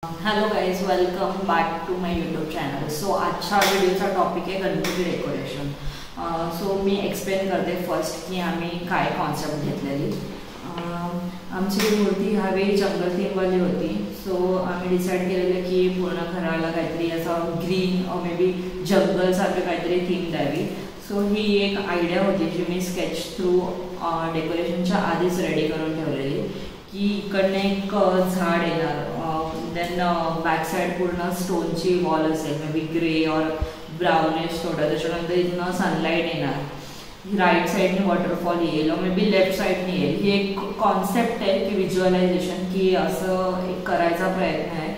Hello guys, welcome back to my YouTube channel. So आजच्या व्हिडिओचा topic आहे Ganpati decoration. So मी एक्सप्लेन करते फर्स्ट की आम्ही काय कॉन्सेप्ट घेतलेली. आमची मूर्ती ह्यावेळी जंगल थीमवाली होती. सो आम्ही डिसाईड केलेलं की पूर्ण घराला काहीतरी असं ग्रीन मे बी जंगलसारखं काहीतरी थीम द्यावी. सो ही एक आयडिया होती जी मी स्केच थ्रू डेकोरेशनच्या आधीच रेडी करून ठेवलेली की इकडनं एक झाड येणार, देन बॅक साईड पूर्ण स्टोनची वॉल असेल, मे बी ग्रे और ब्राउनिश थोडं, त्याच्यानंतर इथनं सनलाईट येणार, राईट साईडने वॉटरफॉल येईल मे बी लेफ्ट साईडने येईल. ही एक कॉन्सेप्ट आहे की व्हिज्युअलायझेशन की असं एक करायचा प्रयत्न आहे.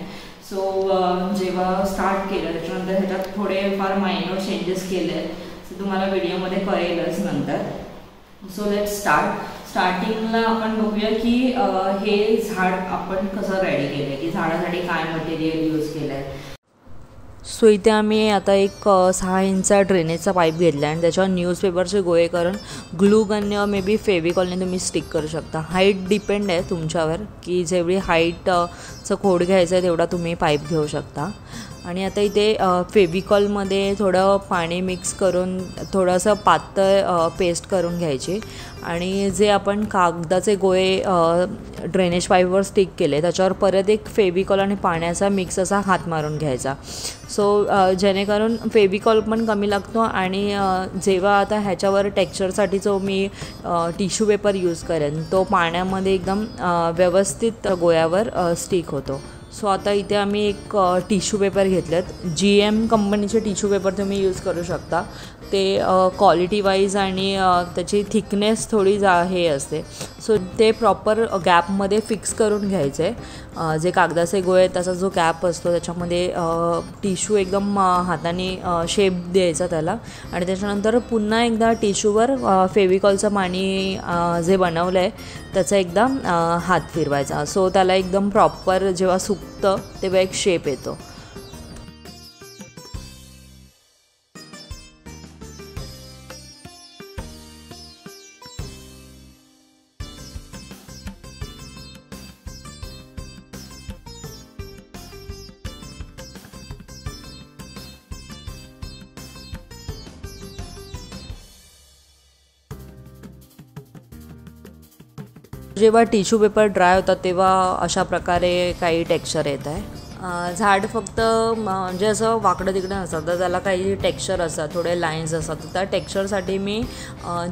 सो जेव्हा स्टार्ट केलं त्याच्यानंतर ह्याच्यात थोडेफार मायनर चेंजेस केले आहेत. सो तुम्हाला व्हिडिओमध्ये कळेलच नंतर. सो लेट स्टार्टिंगला आपण बघूया की हे झाड आपण कसं रेडी केलं आहे, की झाडासाठी काय मटेरियल यूज केलं आहे. सो इथे आम्ही आता एक 6 इंचचा ड्रेनेजचा पाईप घेतला आहे आणि त्याच्यावर न्यूजपेपरचे गोळे करून ग्लू गनने मे बी फेविकॉलने तुम्ही स्टिक करू शकता. हाईट डिपेंड आहे तुमच्यावर की जेवढी हाईटचं खोड घ्यायचं आहे तेवढा तुम्ही पाईप घेऊ शकता. आणि आता इथे फेविकॉलमध्ये थोडं पाणी मिक्स करून थोडंसं पातळ पेस्ट करून घ्यायची आणि जे आपण कागदाचे गोळे ड्रेनेज पाईपवर स्टिक केले त्याच्यावर परत एक फेविकॉल आणि पाण्याचा मिक्स असा हात मारून घ्यायचा. सो जेणेकरून फेविकॉल पण कमी लागतो आणि जेव्हा आता ह्याच्यावर टेक्स्चरसाठी जो मी टिश्यू पेपर यूज करेन तो पाण्यामध्ये एकदम व्यवस्थित गोळ्यावर स्टिक होतो. सो आता इथे आम्ही एक टिश्यू पेपर घेतलेत. GM कंपनीचे टिश्यू पेपर तुम्ही यूज करू शकता. ते क्वालिटी वाईज आणि त्याची थिकनेस थोडी हे असते. सो ते प्रॉपर गॅपमध्ये फिक्स करून घ्यायचे. जे कागदाचे गोळे त्याचा जो गॅप असतो त्याच्यामध्ये टिश्यू एकदम हाताने शेप द्यायचा त्याला आणि त्याच्यानंतर पुन्हा एकदा टिश्यूवर फेविकॉलचं पाणी जे बनवलं आहे त्याचा एकदा हात फिरवायचा. सो त्याला एकदम प्रॉपर जेव्हा सुकतं तेव्हा एक शेप येतो. जेव्हा टिश्यू पेपर ड्राय होतात तेव्हा अशा प्रकारे काही टेक्स्चर येत आहे. झाड फक्त म्हणजे असं वाकडं तिकडं नसतं तर त्याला काही टेक्स्चर असतात, थोडे लाईन्स असतात. तर त्या टेक्स्चरसाठी मी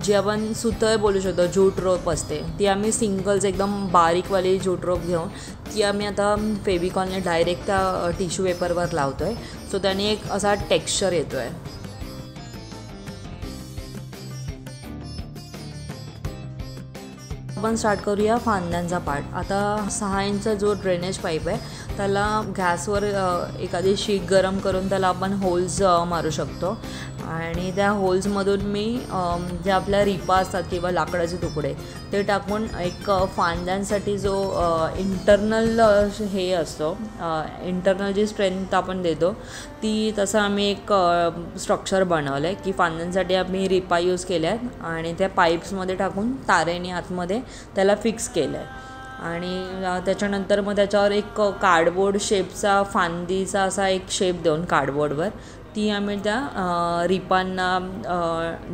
जी आपण सुतळ बोलू शकतो जूट रोप असते ती आम्ही सिंगल्स एकदम बारीकवाली जूट रोप घेऊन ती आम्ही आता फेविकॉलने डायरेक्ट त्या टिश्यू पेपरवर लावतो आहे. सो त्याने एक असा टेक्स्चर येतो आहे. आपण स्टार्ट करूया फांद्यांचा पार्ट. आता 6 इंचचा जो ड्रेनेज पाईप आहे त्याला गॅसवर एखादी शीट गरम करून त्याला आपण होल्स मारू शकतो आणि त्या होल्समधून मी जे आपल्या रिपा असतात किंवा लाकडाचे तुकडे ते टाकून एक फांद्यांसाठी जो इंटरनल हे असतो, इंटरनल जी स्ट्रेंथ आपण देतो ती तसं आम्ही एक स्ट्रक्चर बनवलं आहे की फांद्यांसाठी आम्ही रिपा यूज केल्या आहेत आणि त्या पाईप्समध्ये टाकून तारेने आतमध्ये त्याला फिक्स केलं आहे. आणि त्याच्यानंतर मग त्याच्यावर एक कार्डबोर्ड शेपचा फांदीचा असा एक शेप देऊन कार्डबोर्डवर ती आम्ही त्या रिपांना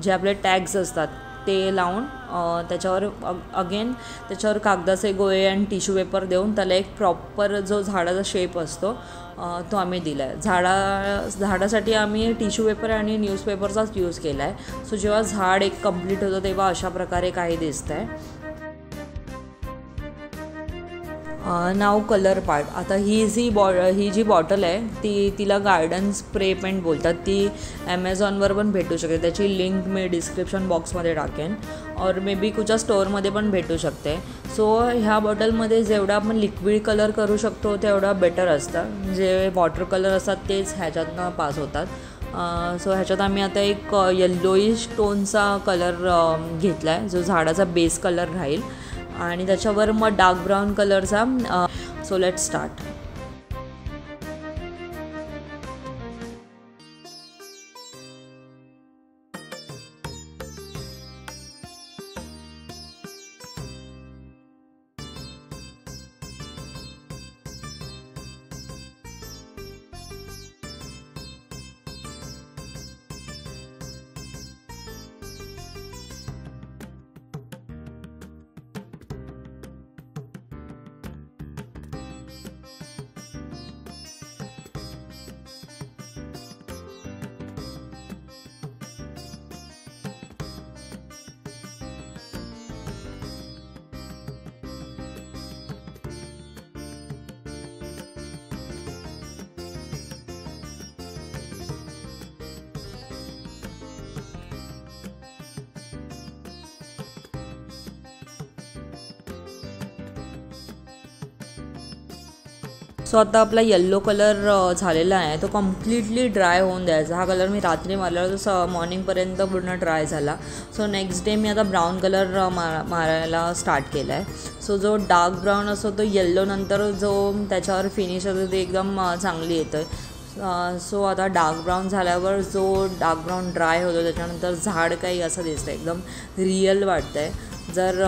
जे आपले टॅग्स असतात ते लावून त्याच्यावर अगेन त्याच्यावर कागदाचे गोळे आणि टिश्यू पेपर देऊन त्याला एक प्रॉपर जो झाडाचा शेप असतो तो आम्ही दिला आहे. झाडासाठी आम्ही टिश्यू पेपर आणि न्यूजपेपरचाच यूज केला आहे. सो जेव्हा झाड एक कंप्लीट होतं तेव्हा अशा प्रकारे काही दिसतं आहे. नाव कलर पार्ट. आता ही जी बॉटल आहे तिला गार्डन स्प्रे पेंट बोलतात. ती ॲमेझॉनवर पण भेटू शकते. त्याची लिंक मी डिस्क्रिप्शन बॉक्समध्ये टाकेन और मे बी कुठच्या स्टोअरमध्ये पण भेटू शकते. सो ह्या बॉटलमध्ये जेवढा आपण लिक्विड कलर करू शकतो तेवढा बेटर असतं. जे वॉटर कलर असतात तेच ह्याच्यातनं पास होतात. सो ह्याच्यात आम्ही आता एक येल्लोइश टोनचा कलर घेतला आहे जो झाडाचा बेस कलर राहील आणि त्याच्यावर मग डार्क ब्राऊन कलरचा. So let start. सो आता आपला येल्लो कलर झालेला आहे, तो कम्प्लिटली ड्राय होऊन द्यायचा. हा कलर मी रात्री मारल्यावर तो मॉर्निंगपर्यंत पूर्ण ड्राय झाला. सो नेक्स्ट डे मी आता ब्राऊन कलर मारायला स्टार्ट केला आहे. सो जो डार्क ब्राऊन असतो तो येल्लो नंतर जो त्याच्यावर फिनिश होतो ते एकदम चांगली येतं. सो आता डार्क ब्राऊन झाल्यावर जो डार्क ब्राऊन ड्राय होतो त्याच्यानंतर झाड काही असं दिसतं, एकदम रिअल वाटतं आहे. जर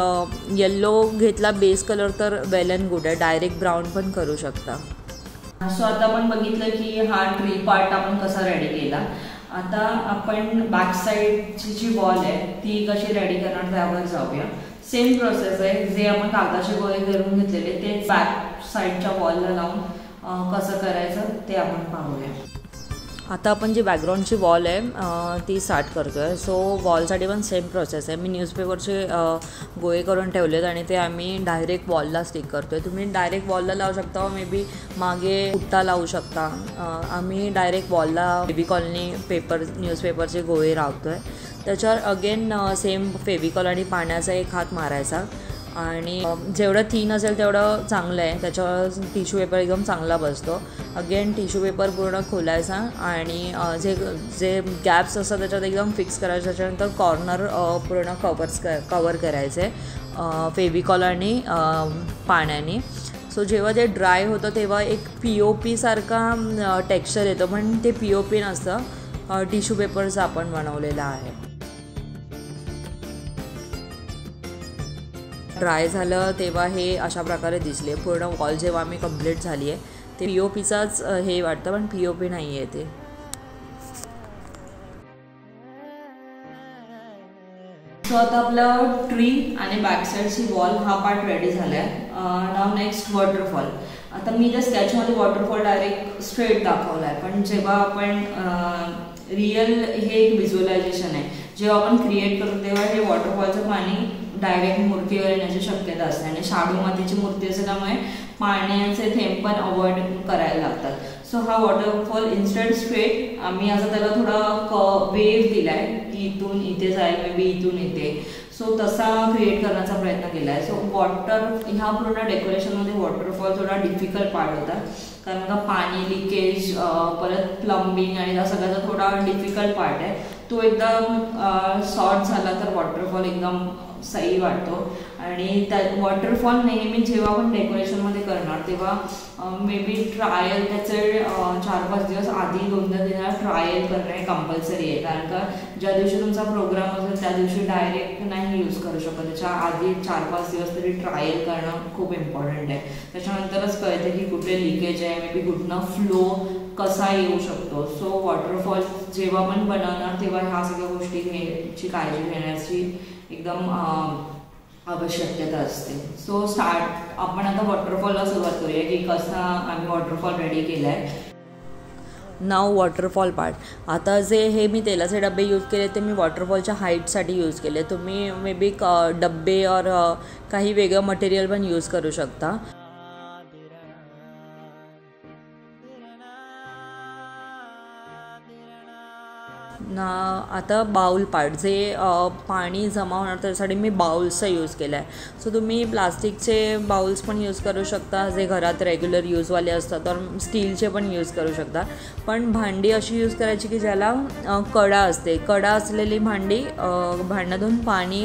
येल्लो घेतला बेस कलर तर वेल अँड गुड आहे, डायरेक्ट ब्राऊन पण करू शकता. सो आता आपण बघितलं की हा ट्री पार्ट आपण कसा रेडी केला. आता आपण बॅक साईडची जी वॉल आहे ती कशी रेडी करणार त्यावर जाऊया. सेम प्रोसेस आहे, जे आपण कागदाचे गोळे करून घेतलेले ते बॅक साईडच्या वॉलला लावून कसं करायचं ते आपण पाहूया. आता आपण जी बॅकग्राऊंडची वॉल आहे ती स्टार्ट करतो आहे. सो वॉलसाठी पण सेम प्रोसेस आहे. मी न्यूजपेपरचे गोळे करून ठेवलेत आणि ते आम्ही डायरेक्ट वॉलला स्टिक करतो आहे. तुम्ही डायरेक्ट वॉलला लावू शकता, मे बी मागे पुट्टा लावू शकता. आम्ही डायरेक्ट वॉलला बेबी कॉलनी न्यूजपेपरचे गोळे लावतो आहे. त्याच्यावर अगेन सेम फेविकॉल आणि पाण्याचा एक हात मारायचा आणि जेवढं थिन असेल तेवढं चांगलं आहे. त्याच्यावर टिश्यू पेपर एकदम चांगला बसतो. अगेन टिश्यू पेपर पूर्ण खोलायचा आणि जे गॅप्स असतात त्याच्यात एकदम फिक्स करायचं. त्याच्यानंतर कॉर्नर पूर्ण कवर करायचे फेविकॉल आणि पाण्याने. सो जेव्हा ते ड्राय होतं तेव्हा एक POP सारखा टेक्स्चर येतं, पण ते POP नसतं, टिश्यू पेपरचं आपण बनवलेलं आहे. ड्राय झालं तेव्हा हे अशा प्रकारे दिसले. पूर्ण वॉल जेव्हा आम्ही कंप्लीट झाली आहे ते POPचाच हे वाटतं, पण POP नाही आहे ते. सो आता आपलं ट्री आणि बॅक साईडची वॉल हा पार्ट रेडी झाला आहे. नाव नेक्स्ट वॉटरफॉल. आता मी त्या स्केचमध्ये वॉटरफॉल डायरेक्ट स्ट्रेट दाखवला आहे, पण जेव्हा आपण रिअल हे एक व्हिज्युअलायझेशन आहे, जेव्हा आपण क्रिएट करतो तेव्हा हे वॉटरफॉलचं पाणी डायरेक्ट मूर्तीवर येण्याची शक्यता असते आणि शाडू मातीची मूर्ती असल्यामुळे पाण्याचे थेंब पण अवॉइड करायला लागतात. सो हा वॉटरफॉल इन्स्टंट स्ट्रेट आम्ही असं त्याला थोडा वेव्ह दिला आहे की इथून इथे जाईल, मे बी इथून इथे. सो तसा क्रिएट करण्याचा प्रयत्न केला आहे. सो ह्या पूर्ण डेकोरेशनमध्ये वॉटरफॉल थोडा डिफिकल्ट पार्ट होता, कारण का पाणी लिकेज, परत प्लंबिंग आणि त्या सगळ्याचा थोडा डिफिकल्ट पार्ट आहे. तो एकदम सॉर्ट झाला तर वॉटरफॉल एकदम सही वाटतो. आणि त्या वॉटरफॉल नेहमी जेव्हा आपण डेकोरेशनमध्ये करणार तेव्हा मे बी ट्रायल त्याचे 4-5 दिवस आधी 2-3 दिवस ट्रायल करणं हे कंपल्सरी आहे, कारण का ज्या दिवशी तुमचा प्रोग्राम असेल त्या दिवशी डायरेक्ट नाही यूज करू शकत. त्याच्या आधी 4-5 दिवस तरी ट्रायल करणं खूप इम्पॉर्टंट आहे. त्याच्यानंतरच कळते की कुठे लिकेज आहे, मे बी कुठनं फ्लो कसा येऊ शकतो. सो वॉटरफॉल जेव्हा पण बनवणार तेव्हा ह्या सगळ्या गोष्टी काळजी घेण्याची एकदम आवश्यकता असते. सो आपण आता वॉटरफॉलला सुरुवात करूया की कसा आम्ही वॉटरफॉल रेडी केला आहे. नाव वॉटरफॉल पार्ट. आता जे हे मी तेलाचे डबे यूज केले ते मी वॉटरफॉलच्या हाईटसाठी यूज केले. तुम्ही मे बी डबे और काही वेगळं मटेरियल पण यूज करू शकता. आता बाउल पार्ट, जे पाणी जमा होणार त्यासाठी मी बाउल्सचा यूज केला आहे. सो तुम्ही प्लास्टिकचे बाउल्स पण यूज करू शकता, जे घरात रेग्युलर यूजवाले असतात, तर स्टीलचे पण यूज करू शकता. पण भांडी अशी यूज करायची की ज्याला कडा असते. कडा असलेली भांड्यातून पाणी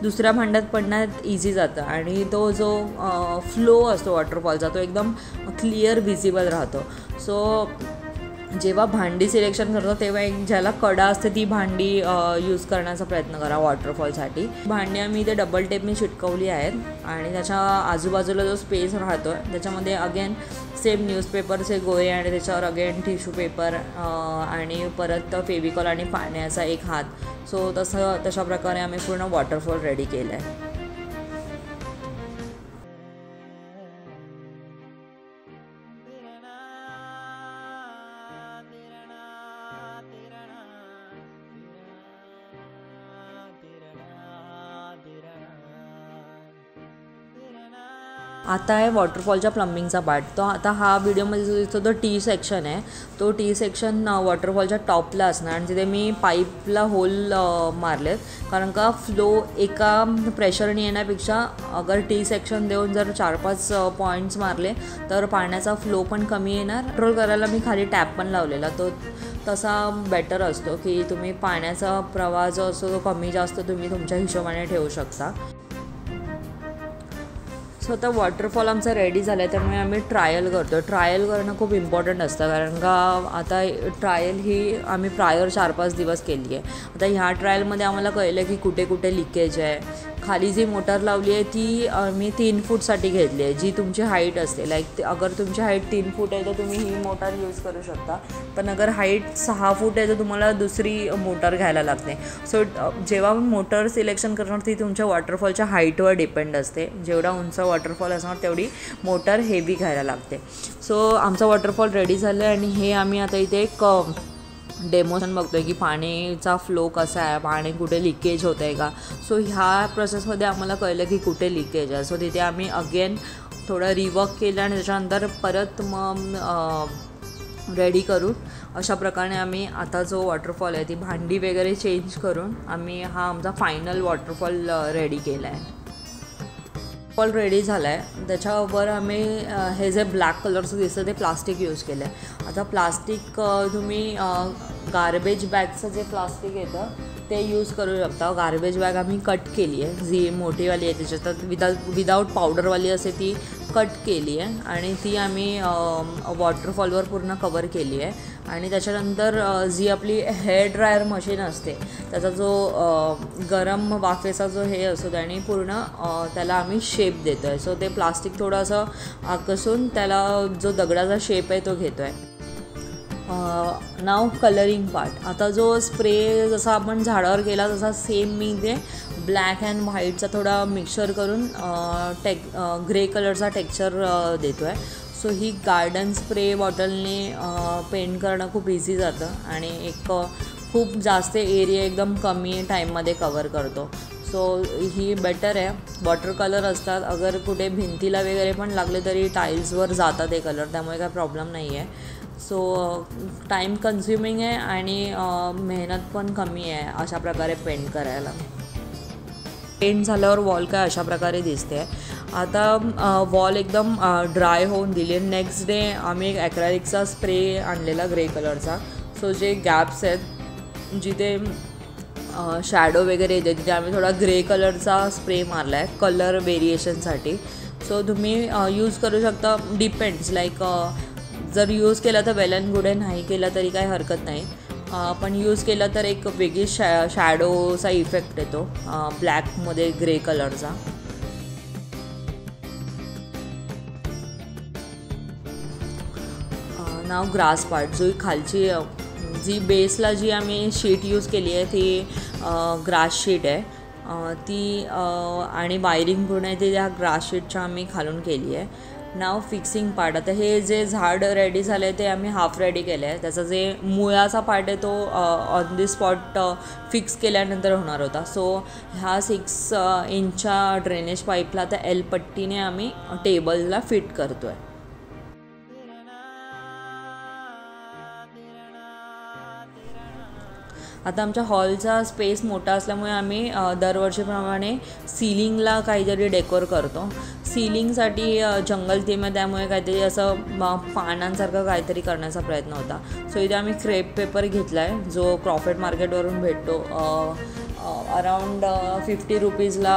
दुसऱ्या भांड्यात पडण्यात इझी जातं आणि तो जो फ्लो असतो वॉटरफॉलचा तो एकदम क्लिअर व्हिजिबल राहतो. सो जेव्हा भांडी सिलेक्शन करतो तेव्हा एक ज्याला कडा असते ती भांडी यूज करण्याचा प्रयत्न करा वॉटरफॉलसाठी. भांडी आम्ही इथे डबल टेपनी चिटकवली आहेत आणि त्याच्या आजूबाजूला जो स्पेस राहतो त्याच्यामध्ये अगेन सेम न्यूजपेपरचे गोळे आणि त्याच्यावर अगेन टिश्यू पेपर आणि परत फेविकॉल आणि पाण्याचा एक हात. सो तशा प्रकारे आम्ही पूर्ण वॉटरफॉल रेडी केला आहे. आता आहे वॉटरफॉलच्या प्लंबिंगचा पार्ट. तो आता हा व्हिडिओमध्ये जो दिसतो तो टी सेक्शन आहे. तो टी सेक्शन वॉटरफॉलच्या टॉपला असणार आणि तिथे मी पाईपला होल मारलेत, कारण का फ्लो एका प्रेशरने येण्यापेक्षा अगर टी सेक्शन देऊन जर 4-5 पॉईंट्स मारले तर पाण्याचा फ्लो पण कमी येणार. कंट्रोल करायला मी खाली टॅप पण लावलेला, तो तसा बेटर असतो की तुम्ही पाण्याचा प्रवाह जो असतो तो कमी जास्त तुम्ही तुमच्या हिशोबाने ठेवू शकता. सो आता वॉटरफॉल आमचा रेडी झाला आहे, त्यामुळे आम्ही ट्रायल करतो. ट्रायल करणं खूप इम्पॉर्टंट असतं, कारण का आता ट्रायल ही आम्ही प्रायर 4-5 दिवस केली आहे. आता ह्या ट्रायलमध्ये आम्हाला कळलं की कुठे कुठे लिकेज आहे. खाली जी मोटर लावली आहे ती मी 3 फूटसाठी घेतली आहे, जी तुमची हाईट असते. लाईक अगर तुमची हाईट 3 फूट आहे तर तुम्ही ही मोटर यूज करू शकता, पण अगर हाईट 6 फूट आहे तर तुम्हाला दुसरी मोटर घ्यायला लागते. सो जेव्हा मोटर सिलेक्शन करणार ती तुमच्या वॉटरफॉलच्या हाईटवर डिपेंड असते. जेवढा उंच वॉटरफॉल असणार तेवढी मोटर हेवी घ्यायला लागते. सो आमचा वॉटरफॉल रेडी झाला आहे आणि हे आम्ही आता इथे एक डेमोशन बघतो आहे की पाणीचा फ्लो कसा आहे, पाणी कुठे लिकेज होतं आहे का. सो ह्या प्रोसेसमध्ये आम्हाला कळलं की कुठे लिकेज आहे. सो तिथे आम्ही अगेन थोडं रिवर्क केलं आणि त्याच्यानंतर परत मग रेडी करून अशा प्रकारे आम्ही आता जो वॉटरफॉल आहे ती भांडी वगैरे चेंज करून आम्ही हा आमचा फायनल वॉटरफॉल रेडी केला आहे. फॉल रेडी झाला आहे. त्याच्यावर आम्ही हे जे ब्लॅक कलरचं दिसतं ते प्लास्टिक यूज केलं आहे. आता प्लास्टिक तुम्ही गार्बेज बॅगचं जे प्लास्टिक येतं ते यूज करू शकता. गार्बेज बॅग आम्ही कट केली आहे, जी मोठीवाली आहे त्याच्यात विदाऊट पावडरवाली असे ती कट केली आहे आणि ती आम्ही वॉटरफॉलवर पूर्ण कवर केली आहे. आणि त्याच्यानंतर जी आपली हेअर ड्रायर मशीन असते त्याचा जो गरम वाफेचा जो हे असतो त्याने पूर्ण त्याला आम्ही शेप देतो आहे. सो ते प्लास्टिक थोडं असं आकसून त्याला जो दगडाचा शेप आहे तो घेतो आहे. नाव कलरिंग पार्ट. आता जो स्प्रे जसा आपण झाडावर केला तसा सेम मी ते ब्लॅक अँड व्हाईटचा थोडा मिक्सर करून ग्रे कलरचा टेक्स्चर देतो आहे. सो ही गार्डन स्प्रे बॉटलने पेंट करणं खूप इझी जातं आणि एक खूप जास्त एरिया एकदम कमी टाईममध्ये कवर करतो. सो ही बेटर आहे. वॉटर कलर असतात, अगर कुठे भिंतीला वगैरे पण लागले तरी टाईल्सवर जातात हे कलर, त्यामुळे काय प्रॉब्लेम नाही आहे. सो टाईम कन्झ्युमिंग आहे आणि मेहनत पण कमी आहे अशा प्रकारे पेंट करायला. पेंट झाल्यावर वॉल काय अशा प्रकारे दिसते. आता वॉल एकदम ड्राय होऊन दिली. नेक्स्ट डे आम्ही एक ॲक्रेलिकचा स्प्रे आणलेला ग्रे कलरचा. सो जे गॅप्स आहेत जिथे शॅडो वगैरे येते तिथे आम्ही थोडा ग्रे कलरचा स्प्रे मारला आहे कलर व्हेरिएशनसाठी. सो तुम्ही यूज करू शकता, डिपेंड्स. लाईक जर यूज केला तर वेल अँड गुड आहे, नाही केला तरी काही हरकत नाही. पण यूज केला तर एक वेगळी शॅडोचा इफेक्ट येतो ब्लॅकमध्ये ग्रे कलरचा. नाव ग्रास पार्ट. जो खालची जी बेसला जी आम्ही शीट यूज केली आहे ती ग्रास शीट आहे. ती आणि वायरिंग पूर्ण आहे ती त्या ग्रास शीटच्या आम्ही खालून केली आहे. नाव फिक्सिंग पार्ट. आता हे जे झाड रेडी झालं आहे ते आम्ही हाफ रेडी केलं आहे. त्याचा जे मुळाचा पार्ट आहे तो ऑन दी स्पॉट फिक्स केल्यानंतर होणार होता. सो ह्या 6 इंचच्या ड्रेनेज पाईपला आता एल पट्टीने आम्ही टेबलला फिट करतो आहे. आता आमच्या हॉलचा स्पेस मोठा असल्यामुळे आम्ही दरवर्षीप्रमाणे सीलिंगला काहीतरी डेकोर करतो. सीलिंगसाठी जंगल थीम आहे त्यामुळे काहीतरी असं पानांसारखं काहीतरी करण्याचा प्रयत्न होता. सो इथे आम्ही क्रेप पेपर घेतला आहे जो क्रॉफर्ड मार्केटवरून भेटतो. अराउंड 50 रुपीजला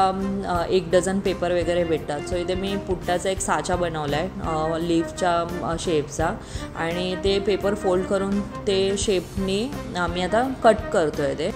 1 डझन पेपर वगैरे भेटतात. सो इथे मी पुट्ट्याचा एक साचा बनवला आहे लीफच्या शेपचा आणि ते पेपर फोल्ड करून ते शेपनी आम्ही आता कट करतो आहे ते.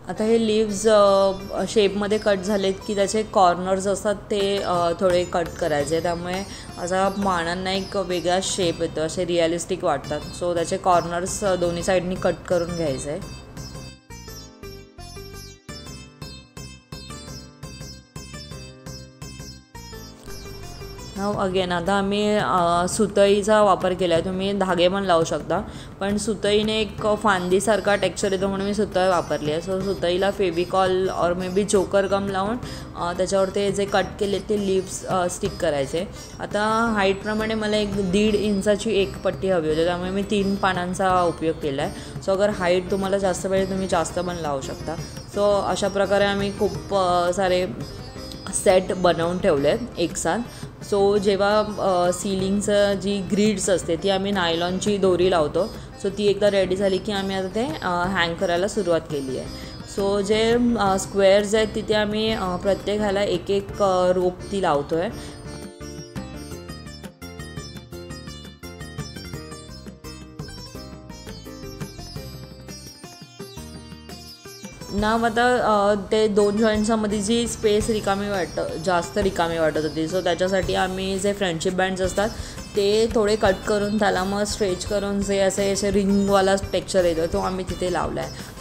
आता हे लिव्ज शेपमध्ये कट झालेत की त्याचे कॉर्नर्स असतात ते थोडे कट करायचे, त्यामुळे असा मानांना एक वेगळा शेप येतो, असे रिअलिस्टिक वाटतात. सो त्याचे कॉर्नर्स दोन्ही साईडनी कट करून घ्यायचे आहे. अगेन आता आम्ही सुतईचा वापर केला आहे. तुम्ही धागे पण लावू शकता, पण सुतईने एक फांदीसारखा टेक्स्चर येतो म्हणून मी सुतई वापरली आहे. सो सुतईला फेविकॉल और मे बी चोकर गम लावून त्याच्यावर ते जे कट केले ते लिव्स स्टिक करायचे. आता हाईटप्रमाणे मला 1.5 इंचाची एक पट्टी हवी होती, त्यामुळे मी 3 पानांचा उपयोग केला आहे. सो अगर हाईट तुम्हाला जास्त पाहिजे तुम्ही जास्त पण लावू शकता. सो अशा प्रकारे आम्ही खूप सारे सेट बनवून ठेवले आहेत एकसाथ. सो जेव्हा सीलिंगचं जी ग्रीड्स असते ती आम्ही नायलॉनची दोरी लावतो. सो ती एकदा रेडी झाली की आम्ही आता ते हँग करायला सुरुवात केली आहे. सो जे स्क्वेअर्स आहेत तिथे आम्ही प्रत्येकाला एक रोप ती लावतो आहे. नाव आता ते 2 जॉईंट्सामध्ये जी स्पेस जास्त रिकामी वाटत होती. सो त्याच्यासाठी आम्ही जे फ्रेंडशिप बँड्स असतात ते थोडे कट करून त्याला मग स्ट्रेच करून जे असे रिंगवाला टेक्स्चर येतो तो आम्ही तिथे लावला आहे.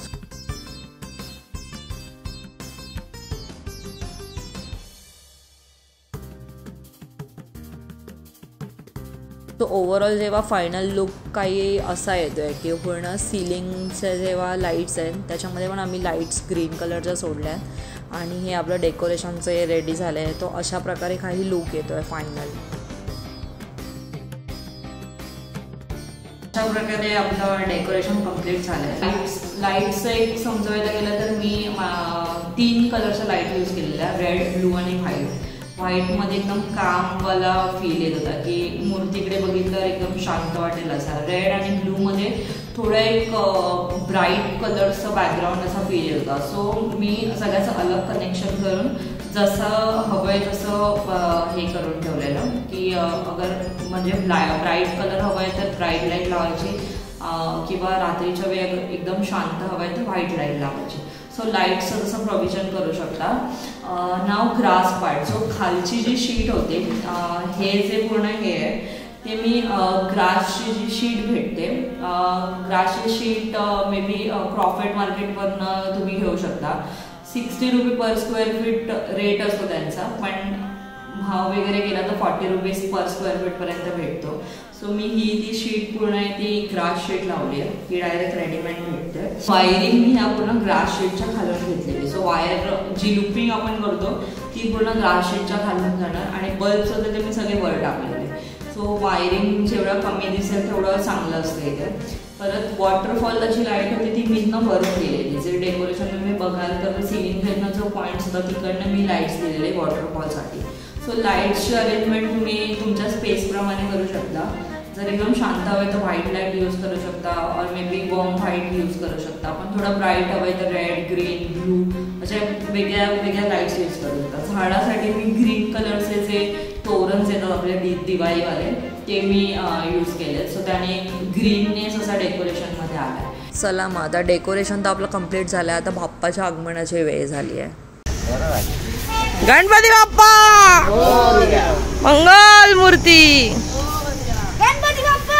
तो ओव्हरऑल जेव्हा फायनल लुक काही असा येतो आहे की पूर्ण सिलिंगचे जेव्हा लाईट्स आहेत त्याच्यामध्ये पण आम्ही लाईट्स ग्रीन कलरच्या सोडल्या आहेत आणि हे आपलं डेकोरेशनचे रेडी झालं आहे. तो अशा प्रकारे काही लुक येतो आहे फायनल. अशा प्रकारे आपलं डेकोरेशन कम्प्लीट झालं आहे. लाईट्स एक समजवायला गेलं तर मी 3 कलरच्या लाईट यूज केलेल्या, रेड, ब्लू आणि व्हाईटमध्ये एकदम कामवाला फील येत होता की मूर्तीकडे बघितल्यावर एकदम शांत वाटेल असा. रेड आणि ब्लूमध्ये थोडं एक ब्राईट कलरचं बॅकग्राऊंड असा फील येत होता. सो मी सगळ्याचं अलग कनेक्शन करून जसं हवं आहे तसं हे करून ठेवलेलं की अगर म्हणजे ब्राईट कलर हवं आहे तर ब्राईट लाईट लावायची किंवा रात्रीच्या वेळ एकदम शांत हवं आहे तर व्हाईट लाईट लावायची. सो लाईटचं जसं प्रोव्हिजन करू शकता. नाव ग्रास पार्ट, सो खालची जी शीट होते हे जे पूर्ण हे आहे ते मी ग्रासची जी शीट भेटते, ग्रासची शीट मे बी क्रॉफर्ड मार्केटवरनं तुम्ही घेऊ शकता. 60 रुपये पर स्क्वेअर फीट रेट असतो त्यांचा, पण भाव वगैरे गेला तर 40 रुपीज पर स्क्वेअर फीटपर्यंत भेटतो. सो मी ती शीट पूर्ण आहे ती ग्रास शीट लावली आहे, ही डायरेक्ट रेडीमेड भेटते. वायरिंग मी ह्या पूर्ण ग्रास शीटच्या खालून घेतलेली. सो वायर जी लुपिंग आपण करतो ती पूर्ण ग्रास शीटच्या खालून जाणार आणि बल्ब्स होते ते मी सगळे वर टाकलेले. सो वायरिंग जेवढं कमी दिसेल तेवढं चांगलं असतं इथे. परत वॉटरफॉलची लाईट होती ती मी वरून दिलेली. जे डेकोरेशन तुम्ही बघाल तर सिलिंग जो पॉईंट्स होता तिकडनं मी लाईट्स दिलेले वॉटरफॉलसाठी. सो लाईट्सची अरेंजमेंट तुम्ही तुमच्या स्पेसप्रमाणे करू शकता. जर एकदम शांत हवे तर व्हाईट लाईट यूज करू शकता or maybe warm white use करू शकता. पण थोडं ब्राईट हवं आहे तर रेड, ग्रीन, ब्लू अशा वेगळ्या लाईट्स यूज करू शकता. झाडासाठी मी ग्रीन कलरचे जे तोरणच येतात आपले दिवाळीवाले ते मी यूज केले. सो त्याने ग्रीननेस असा डेकोरेशनमध्ये आला आहे. चला मग आता डेकोरेशन तर आपलं कम्प्लीट झालं आहे. आता बाप्पाच्या आगमनाची वेळ झाली आहे. गणपती बाप्पा मंगल मूर्ती. गणपती बाप्पा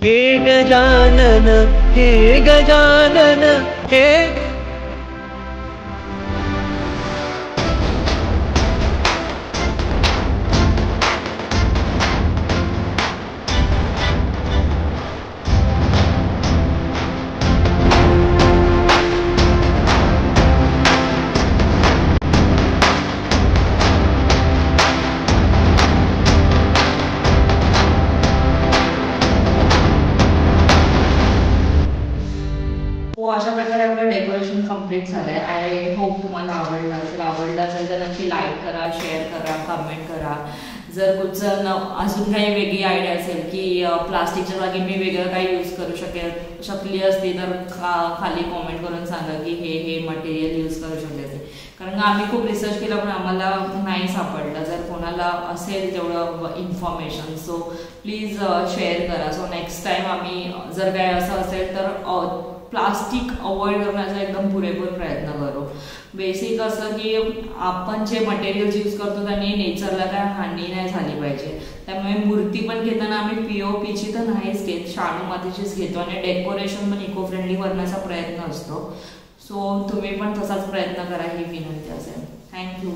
हे गजानन हे कम्प्लीट झालं आहे. आय होप तुम्हाला आवडलं असेल. आवडलं असेल तर नक्की लाईक करा, शेअर करा, कमेंट करा. जर कुठचं अजून काही वेगळी आयडिया असेल की प्लास्टिकच्या जागी मी वेगळं काही यूज करू शकली असती तर खाली कॉमेंट करून सांगा की हे मटेरियल यूज करू शकले असते. कारण का आम्ही खूप रिसर्च केला पण आम्हाला नाही सापडलं. जर कोणाला असेल तेवढं इन्फॉर्मेशन सो प्लीज शेअर करा. सो नेक्स्ट टाईम आम्ही जर काय असं असेल तर प्लास्टिक अवॉइड करण्याचा एकदम पुरेपूर प्रयत्न करू. बेसिक असं की आपण जे मटेरियल्स यूज करतो त्यांनी नेचरला काय हानी नाही झाली पाहिजे. त्यामुळे मूर्ती पण घेताना आम्ही POPची तर नाहीच घेत, शाडू मातीचीच घेतो आणि डेकोरेशन पण इको फ्रेंडली करण्याचा प्रयत्न असतो. सो तुम्ही पण तसाच प्रयत्न करा ही विनंती असेल. थँक्यू.